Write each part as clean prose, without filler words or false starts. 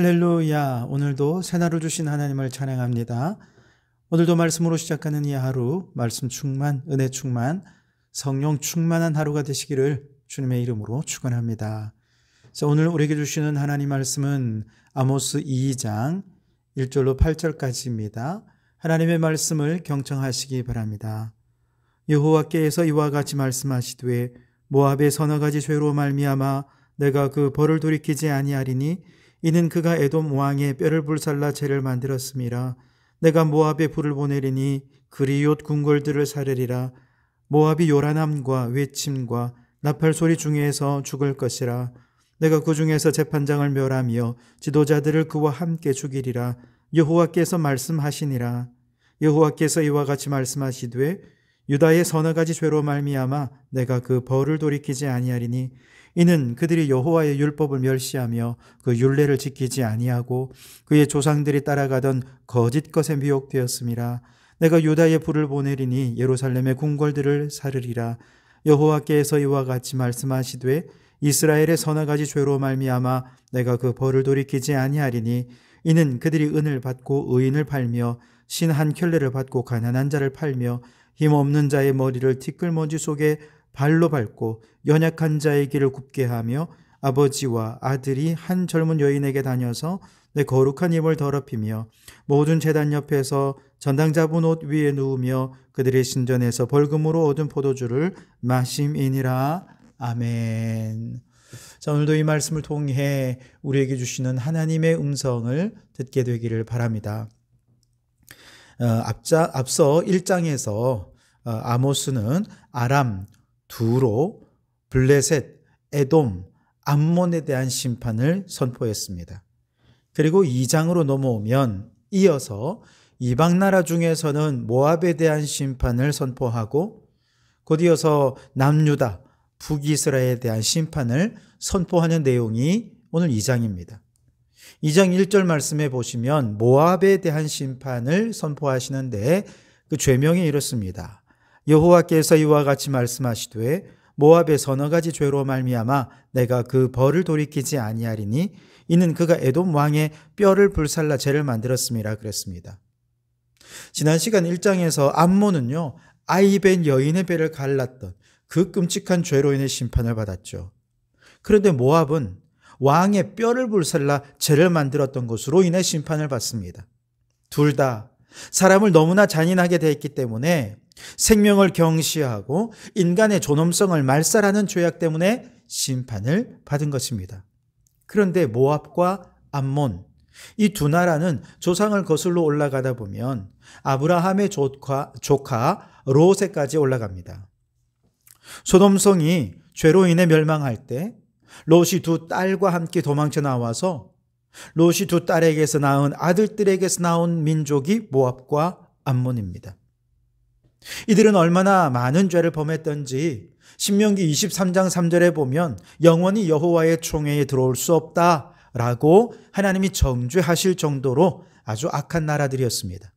할렐루야. 오늘도 새날을 주신 하나님을 찬양합니다. 오늘도 말씀으로 시작하는 이 하루, 말씀 충만, 은혜 충만, 성령 충만한 하루가 되시기를 주님의 이름으로 축원합니다. 자, 오늘 우리에게 주시는 하나님 말씀은 아모스 2장 1절로 8절까지입니다. 하나님의 말씀을 경청하시기 바랍니다. 여호와께서 이와 같이 말씀하시되 모압의 서너 가지 죄로 말미암아 내가 그 벌을 돌이키지 아니하리니 이는 그가 에돔 왕의 뼈를 불살라 죄를 만들었음이라. 내가 모압에 불을 보내리니 그리옷 궁궐들을 사르리라. 모압이 요란함과 외침과 나팔 소리 중에서 죽을 것이라. 내가 그 중에서 재판장을 멸하며 지도자들을 그와 함께 죽이리라. 여호와께서 말씀하시니라. 여호와께서 이와 같이 말씀하시되 유다의 서너 가지 죄로 말미암아 내가 그 벌을 돌이키지 아니하리니 이는 그들이 여호와의 율법을 멸시하며 그 율례를 지키지 아니하고 그의 조상들이 따라가던 거짓 것에 미혹되었음이라. 내가 유다의 불을 보내리니 예루살렘의 궁궐들을 사르리라. 여호와께서 이와 같이 말씀하시되 이스라엘의 서너 가지 죄로 말미암아 내가 그 벌을 돌이키지 아니하리니 이는 그들이 은을 받고 의인을 팔며 신 한 켤레를 받고 가난한 자를 팔며 힘없는 자의 머리를 티끌모지 속에 발로 밟고 연약한 자의 길을 굽게 하며 아버지와 아들이 한 젊은 여인에게 다녀서 내 거룩한 입을 더럽히며 모든 제단 옆에서 전당 잡은 옷 위에 누우며 그들의 신전에서 벌금으로 얻은 포도주를 마심이니라. 아멘. 자, 오늘도 이 말씀을 통해 우리에게 주시는 하나님의 음성을 듣게 되기를 바랍니다. 앞서 1장에서 아모스는 아람, 두로, 블레셋, 에돔, 암몬에 대한 심판을 선포했습니다. 그리고 2장으로 넘어오면 이어서 이방 나라 중에서는 모압에 대한 심판을 선포하고 곧이어서 남유다, 북이스라엘에 대한 심판을 선포하는 내용이 오늘 2장입니다. 2장 1절 말씀에 보시면 모압에 대한 심판을 선포하시는데 그 죄명이 이렇습니다. 여호와께서 이와 같이 말씀하시되 모압의 서너 가지 죄로 말미암아 내가 그 벌을 돌이키지 아니하리니 이는 그가 에돔 왕의 뼈를 불살라 죄를 만들었음이라 그랬습니다. 지난 시간 1장에서 암몬은요, 아이벤 여인의 배를 갈랐던 그 끔찍한 죄로 인해 심판을 받았죠. 그런데 모압은 왕의 뼈를 불살라 죄를 만들었던 것으로 인해 심판을 받습니다. 둘 다 사람을 너무나 잔인하게 대했기 때문에 생명을 경시하고 인간의 존엄성을 말살하는 죄악 때문에 심판을 받은 것입니다. 그런데 모압과 암몬, 이 두 나라는 조상을 거슬러 올라가다 보면 아브라함의 조카 롯에까지 올라갑니다. 소돔성이 죄로 인해 멸망할 때 롯이 두 딸과 함께 도망쳐 나와서 롯이 두 딸에게서 낳은 아들들에게서 나온 민족이 모압과 암몬입니다. 이들은 얼마나 많은 죄를 범했던지 신명기 23장 3절에 보면 영원히 여호와의 총회에 들어올 수 없다라고 하나님이 정죄하실 정도로 아주 악한 나라들이었습니다.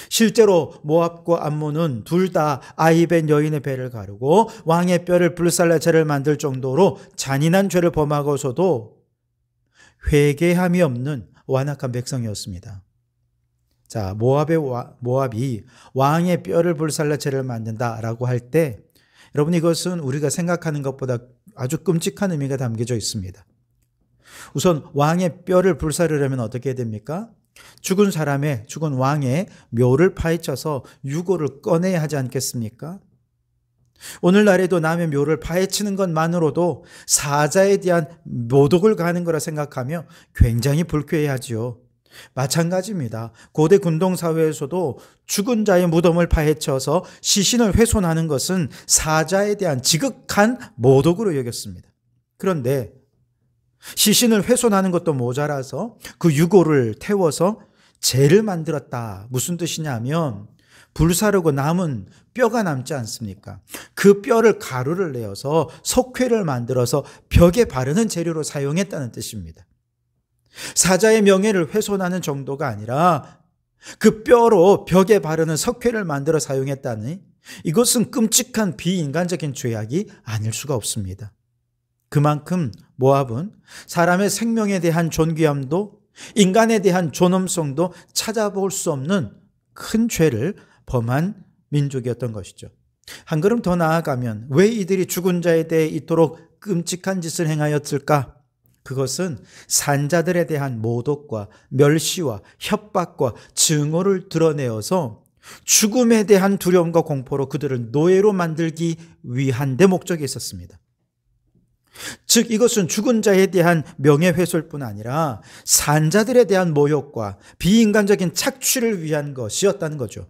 실제로 모압과 암몬은 둘 다 아이벤 여인의 배를 가르고 왕의 뼈를 불살라 죄를 만들 정도로 잔인한 죄를 범하고서도 회개함이 없는 완악한 백성이었습니다. 자, 모압이 왕의 뼈를 불살라 죄를 만든다라고 할 때 여러분, 이것은 우리가 생각하는 것보다 아주 끔찍한 의미가 담겨져 있습니다. 우선 왕의 뼈를 불사르려면 어떻게 해야 됩니까? 죽은 왕의 묘를 파헤쳐서 유골을 꺼내야 하지 않겠습니까? 오늘날에도 남의 묘를 파헤치는 것만으로도 사자에 대한 모독을 가하는 거라 생각하며 굉장히 불쾌해하지요. 마찬가지입니다. 고대 군동사회에서도 죽은 자의 무덤을 파헤쳐서 시신을 훼손하는 것은 사자에 대한 지극한 모독으로 여겼습니다. 그런데 시신을 훼손하는 것도 모자라서 그 유골을 태워서 재를 만들었다. 무슨 뜻이냐면 불사르고 남은 뼈가 남지 않습니까? 그 뼈를 가루를 내어서 석회를 만들어서 벽에 바르는 재료로 사용했다는 뜻입니다. 사자의 명예를 훼손하는 정도가 아니라 그 뼈로 벽에 바르는 석회를 만들어 사용했다니 이것은 끔찍한 비인간적인 죄악이 아닐 수가 없습니다. 그만큼 모압은 사람의 생명에 대한 존귀함도 인간에 대한 존엄성도 찾아볼 수 없는 큰 죄를 범한 민족이었던 것이죠. 한 걸음 더 나아가면 왜 이들이 죽은 자에 대해 이토록 끔찍한 짓을 행하였을까? 그것은 산자들에 대한 모독과 멸시와 협박과 증오를 드러내어서 죽음에 대한 두려움과 공포로 그들을 노예로 만들기 위한 데 목적이 있었습니다. 즉 이것은 죽은 자에 대한 명예훼손일 뿐 아니라 산자들에 대한 모욕과 비인간적인 착취를 위한 것이었다는 거죠.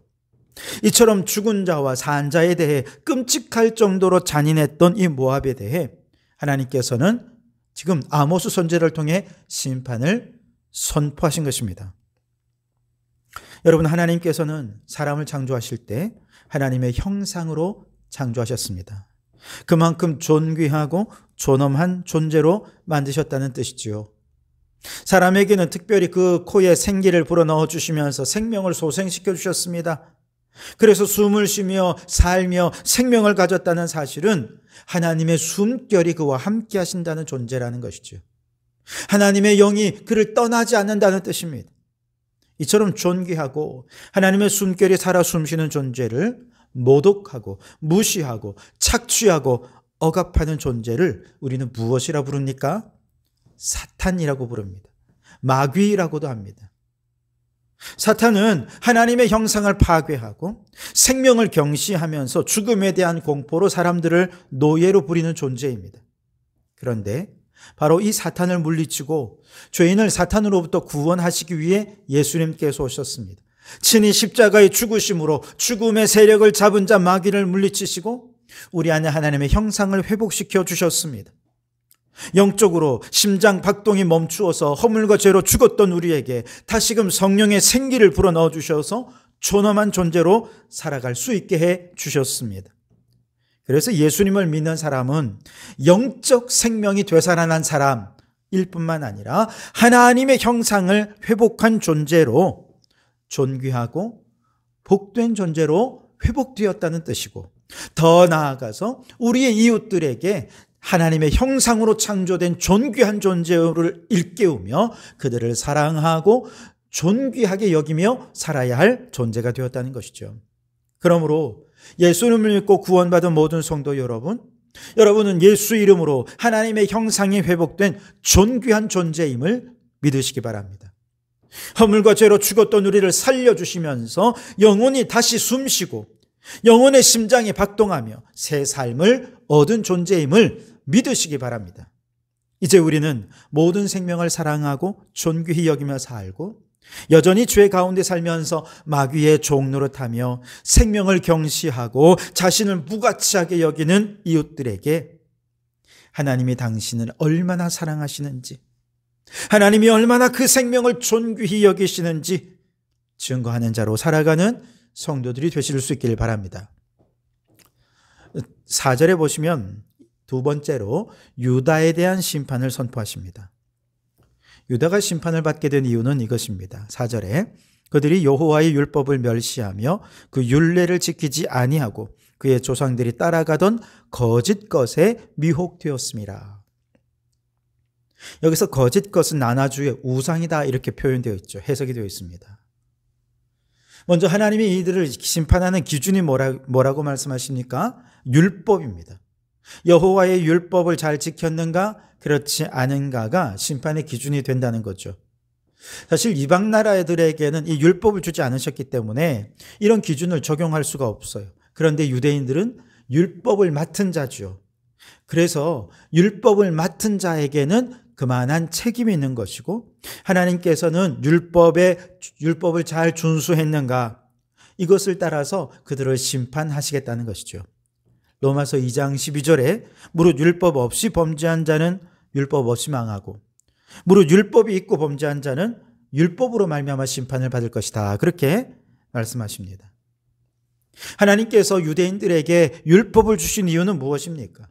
이처럼 죽은 자와 산자에 대해 끔찍할 정도로 잔인했던 이 모압에 대해 하나님께서는 지금 아모스 선지자를 통해 심판을 선포하신 것입니다. 여러분, 하나님께서는 사람을 창조하실 때 하나님의 형상으로 창조하셨습니다. 그만큼 존귀하고 존엄한 존재로 만드셨다는 뜻이지요. 사람에게는 특별히 그 코에 생기를 불어넣어 주시면서 생명을 소생시켜 주셨습니다. 그래서 숨을 쉬며 살며 생명을 가졌다는 사실은 하나님의 숨결이 그와 함께 하신다는 존재라는 것이죠. 하나님의 영이 그를 떠나지 않는다는 뜻입니다. 이처럼 존귀하고 하나님의 숨결이 살아 숨쉬는 존재를 모독하고 무시하고 착취하고 억압하는 존재를 우리는 무엇이라 부릅니까? 사탄이라고 부릅니다. 마귀라고도 합니다. 사탄은 하나님의 형상을 파괴하고 생명을 경시하면서 죽음에 대한 공포로 사람들을 노예로 부리는 존재입니다. 그런데 바로 이 사탄을 물리치고 죄인을 사탄으로부터 구원하시기 위해 예수님께서 오셨습니다. 친히 십자가의 죽으심으로 죽음의 세력을 잡은 자 마귀를 물리치시고 우리 안에 하나님의 형상을 회복시켜 주셨습니다. 영적으로 심장 박동이 멈추어서 허물과 죄로 죽었던 우리에게 다시금 성령의 생기를 불어넣어 주셔서 존엄한 존재로 살아갈 수 있게 해 주셨습니다. 그래서 예수님을 믿는 사람은 영적 생명이 되살아난 사람일 뿐만 아니라 하나님의 형상을 회복한 존재로 존귀하고 복된 존재로 회복되었다는 뜻이고, 더 나아가서 우리의 이웃들에게 하나님의 형상으로 창조된 존귀한 존재를 일깨우며 그들을 사랑하고 존귀하게 여기며 살아야 할 존재가 되었다는 것이죠. 그러므로 예수님을 믿고 구원받은 모든 성도 여러분, 여러분은 예수 이름으로 하나님의 형상이 회복된 존귀한 존재임을 믿으시기 바랍니다. 허물과 죄로 죽었던 우리를 살려주시면서 영혼이 다시 숨쉬고 영혼의 심장이 박동하며 새 삶을 얻은 존재임을 믿으시기 바랍니다. 이제 우리는 모든 생명을 사랑하고 존귀히 여기며 살고 여전히 죄 가운데 살면서 마귀의 종 노릇하며 생명을 경시하고 자신을 무가치하게 여기는 이웃들에게 하나님이 당신을 얼마나 사랑하시는지, 하나님이 얼마나 그 생명을 존귀히 여기시는지 증거하는 자로 살아가는 성도들이 되실 수 있기를 바랍니다. 4절에 보시면 두 번째로 유다에 대한 심판을 선포하십니다. 유다가 심판을 받게 된 이유는 이것입니다. 4절에 그들이 여호와의 율법을 멸시하며 그 율례를 지키지 아니하고 그의 조상들이 따라가던 거짓 것에 미혹되었습니다. 여기서 거짓 것은 나나주의 우상이다 이렇게 표현되어 있죠. 해석이 되어 있습니다. 먼저 하나님이 이들을 심판하는 기준이 뭐라고 말씀하십니까? 율법입니다. 여호와의 율법을 잘 지켰는가 그렇지 않은가가 심판의 기준이 된다는 거죠. 사실 이방 나라들에게는 이 율법을 주지 않으셨기 때문에 이런 기준을 적용할 수가 없어요. 그런데 유대인들은 율법을 맡은 자죠. 그래서 율법을 맡은 자에게는 그만한 책임이 있는 것이고, 하나님께서는 율법을 잘 준수했는가 이것을 따라서 그들을 심판하시겠다는 것이죠. 로마서 2장 12절에 무릇 율법 없이 범죄한 자는 율법 없이 망하고 무릇 율법이 있고 범죄한 자는 율법으로 말미암아 심판을 받을 것이다. 그렇게 말씀하십니다. 하나님께서 유대인들에게 율법을 주신 이유는 무엇입니까?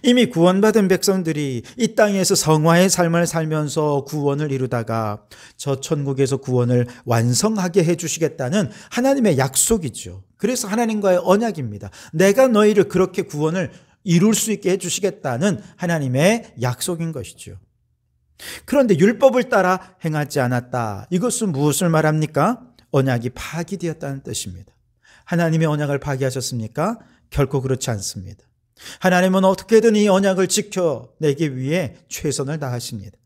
이미 구원받은 백성들이 이 땅에서 성화의 삶을 살면서 구원을 이루다가 저 천국에서 구원을 완성하게 해주시겠다는 하나님의 약속이죠. 그래서 하나님과의 언약입니다. 내가 너희를 그렇게 구원을 이룰 수 있게 해주시겠다는 하나님의 약속인 것이죠. 그런데 율법을 따라 행하지 않았다. 이것은 무엇을 말합니까? 언약이 파기되었다는 뜻입니다. 하나님의 언약을 파기하셨습니까? 결코 그렇지 않습니다. 하나님은 어떻게든 이 언약을 지켜내기 위해 최선을 다하십니다.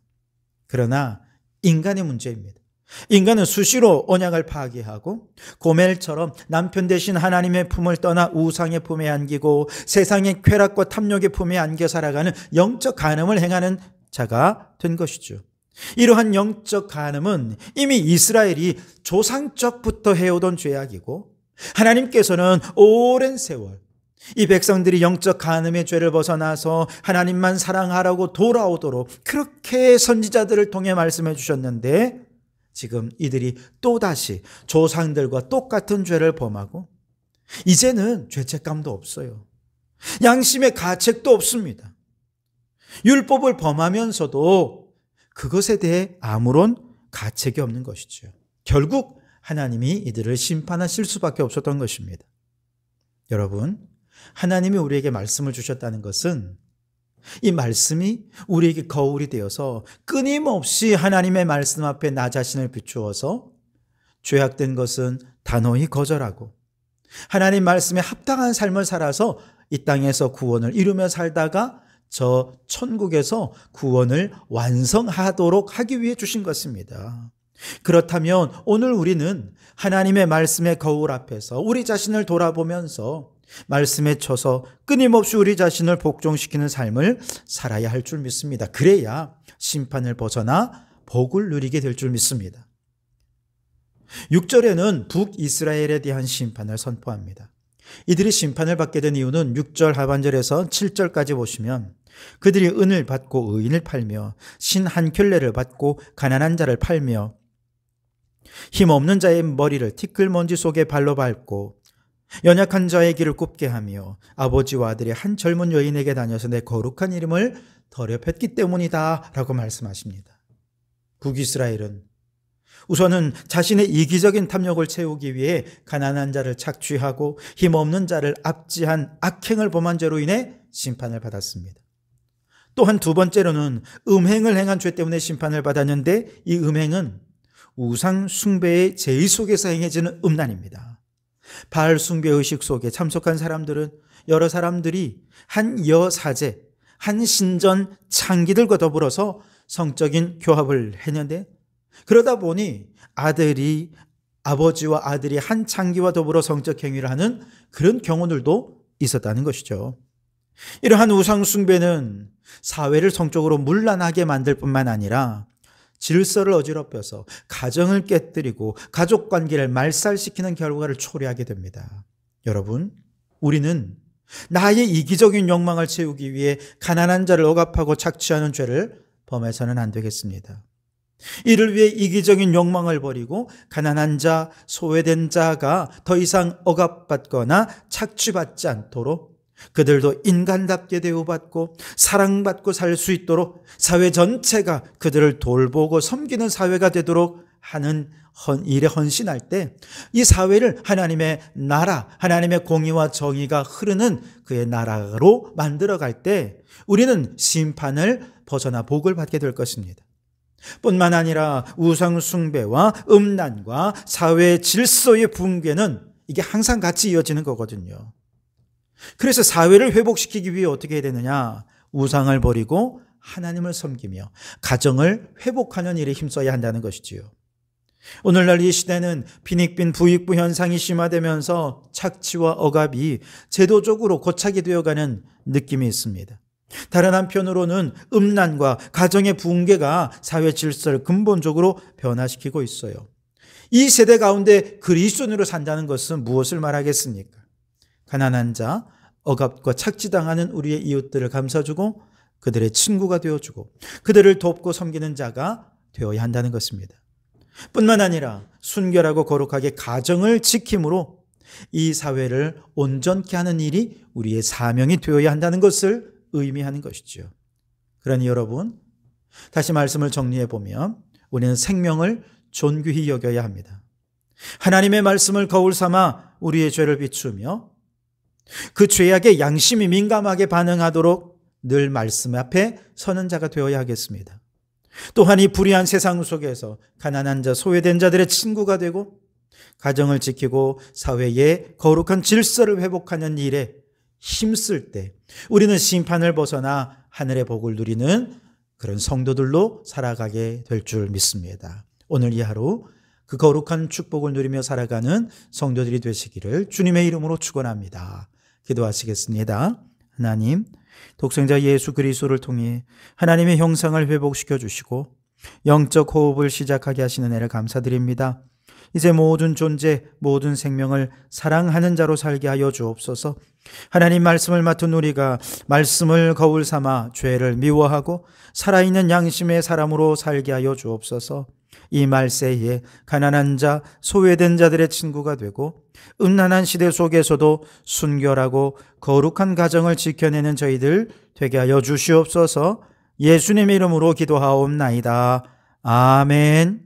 그러나 인간의 문제입니다. 인간은 수시로 언약을 파기하고 고멜처럼 남편 대신 하나님의 품을 떠나 우상의 품에 안기고 세상의 쾌락과 탐욕의 품에 안겨 살아가는 영적 간음을 행하는 자가 된 것이죠. 이러한 영적 간음은 이미 이스라엘이 조상적부터 해오던 죄악이고 하나님께서는 오랜 세월 이 백성들이 영적 간음의 죄를 벗어나서 하나님만 사랑하라고 돌아오도록 그렇게 선지자들을 통해 말씀해 주셨는데 지금 이들이 또다시 조상들과 똑같은 죄를 범하고 이제는 죄책감도 없어요. 양심의 가책도 없습니다. 율법을 범하면서도 그것에 대해 아무런 가책이 없는 것이죠. 결국 하나님이 이들을 심판하실 수밖에 없었던 것입니다. 여러분, 하나님이 우리에게 말씀을 주셨다는 것은 이 말씀이 우리에게 거울이 되어서 끊임없이 하나님의 말씀 앞에 나 자신을 비추어서 죄악된 것은 단호히 거절하고 하나님 말씀에 합당한 삶을 살아서 이 땅에서 구원을 이루며 살다가 저 천국에서 구원을 완성하도록 하기 위해 주신 것입니다. 그렇다면 오늘 우리는 하나님의 말씀의 거울 앞에서 우리 자신을 돌아보면서 말씀에 쳐서 끊임없이 우리 자신을 복종시키는 삶을 살아야 할 줄 믿습니다. 그래야 심판을 벗어나 복을 누리게 될 줄 믿습니다. 6절에는 북이스라엘에 대한 심판을 선포합니다. 이들이 심판을 받게 된 이유는 6절 하반절에서 7절까지 보시면 그들이 은을 받고 의인을 팔며 신 한 켤레를 받고 가난한 자를 팔며 힘없는 자의 머리를 티끌먼지 속에 발로 밟고 연약한 자의 길을 굽게 하며 아버지와 아들이 한 젊은 여인에게 다녀서 내 거룩한 이름을 더럽혔기 때문이다 라고 말씀하십니다. 북이스라엘은 우선은 자신의 이기적인 탐욕을 채우기 위해 가난한 자를 착취하고 힘없는 자를 압제한 악행을 범한 죄로 인해 심판을 받았습니다. 또한 두 번째로는 음행을 행한 죄 때문에 심판을 받았는데 이 음행은 우상 숭배의 제의 속에서 행해지는 음란입니다. 바알 숭배 의식 속에 참석한 사람들은 여러 사람들이 한 여사제, 한 신전 창기들과 더불어서 성적인 교합을 했는데 그러다 보니 아버지와 아들이 한 창기와 더불어 성적 행위를 하는 그런 경우들도 있었다는 것이죠. 이러한 우상 숭배는 사회를 성적으로 문란하게 만들 뿐만 아니라 질서를 어지럽혀서 가정을 깨뜨리고 가족 관계를 말살시키는 결과를 초래하게 됩니다. 여러분, 우리는 나의 이기적인 욕망을 채우기 위해 가난한 자를 억압하고 착취하는 죄를 범해서는 안 되겠습니다. 이를 위해 이기적인 욕망을 버리고 가난한 자, 소외된 자가 더 이상 억압받거나 착취받지 않도록 그들도 인간답게 대우받고 사랑받고 살 수 있도록 사회 전체가 그들을 돌보고 섬기는 사회가 되도록 하는 일에 헌신할 때 이 사회를 하나님의 나라, 하나님의 공의와 정의가 흐르는 그의 나라로 만들어갈 때 우리는 심판을 벗어나 복을 받게 될 것입니다. 뿐만 아니라 우상 숭배와 음란과 사회 질서의 붕괴는 이게 항상 같이 이어지는 거거든요. 그래서 사회를 회복시키기 위해 어떻게 해야 되느냐? 우상을 버리고 하나님을 섬기며 가정을 회복하는 일에 힘써야 한다는 것이지요. 오늘날 이 시대는 빈익빈 부익부 현상이 심화되면서 착취와 억압이 제도적으로 고착이 되어가는 느낌이 있습니다. 다른 한편으로는 음란과 가정의 붕괴가 사회 질서를 근본적으로 변화시키고 있어요. 이 세대 가운데 그리스도인으로 산다는 것은 무엇을 말하겠습니까? 가난한 자, 억압과 착취당하는 우리의 이웃들을 감싸주고 그들의 친구가 되어주고 그들을 돕고 섬기는 자가 되어야 한다는 것입니다. 뿐만 아니라 순결하고 거룩하게 가정을 지킴으로 이 사회를 온전케 하는 일이 우리의 사명이 되어야 한다는 것을 의미하는 것이죠. 그러니 여러분, 다시 말씀을 정리해 보면 우리는 생명을 존귀히 여겨야 합니다. 하나님의 말씀을 거울 삼아 우리의 죄를 비추며 그 죄악에 양심이 민감하게 반응하도록 늘 말씀 앞에 서는 자가 되어야 하겠습니다. 또한 이 불의한 세상 속에서 가난한 자, 소외된 자들의 친구가 되고 가정을 지키고 사회의 거룩한 질서를 회복하는 일에 힘쓸 때 우리는 심판을 벗어나 하늘의 복을 누리는 그런 성도들로 살아가게 될 줄 믿습니다. 오늘 이 하루 그 거룩한 축복을 누리며 살아가는 성도들이 되시기를 주님의 이름으로 축원합니다. 기도하시겠습니다. 하나님, 독생자 예수 그리스도를 통해 하나님의 형상을 회복시켜 주시고 영적 호흡을 시작하게 하시는 애를 감사드립니다. 이제 모든 존재, 모든 생명을 사랑하는 자로 살게 하여 주옵소서. 하나님 말씀을 맡은 우리가 말씀을 거울 삼아 죄를 미워하고 살아있는 양심의 사람으로 살게 하여 주옵소서. 이 말세에 가난한 자, 소외된 자들의 친구가 되고 음란한 시대 속에서도 순결하고 거룩한 가정을 지켜내는 저희들 되게 하여 주시옵소서. 예수님의 이름으로 기도하옵나이다. 아멘.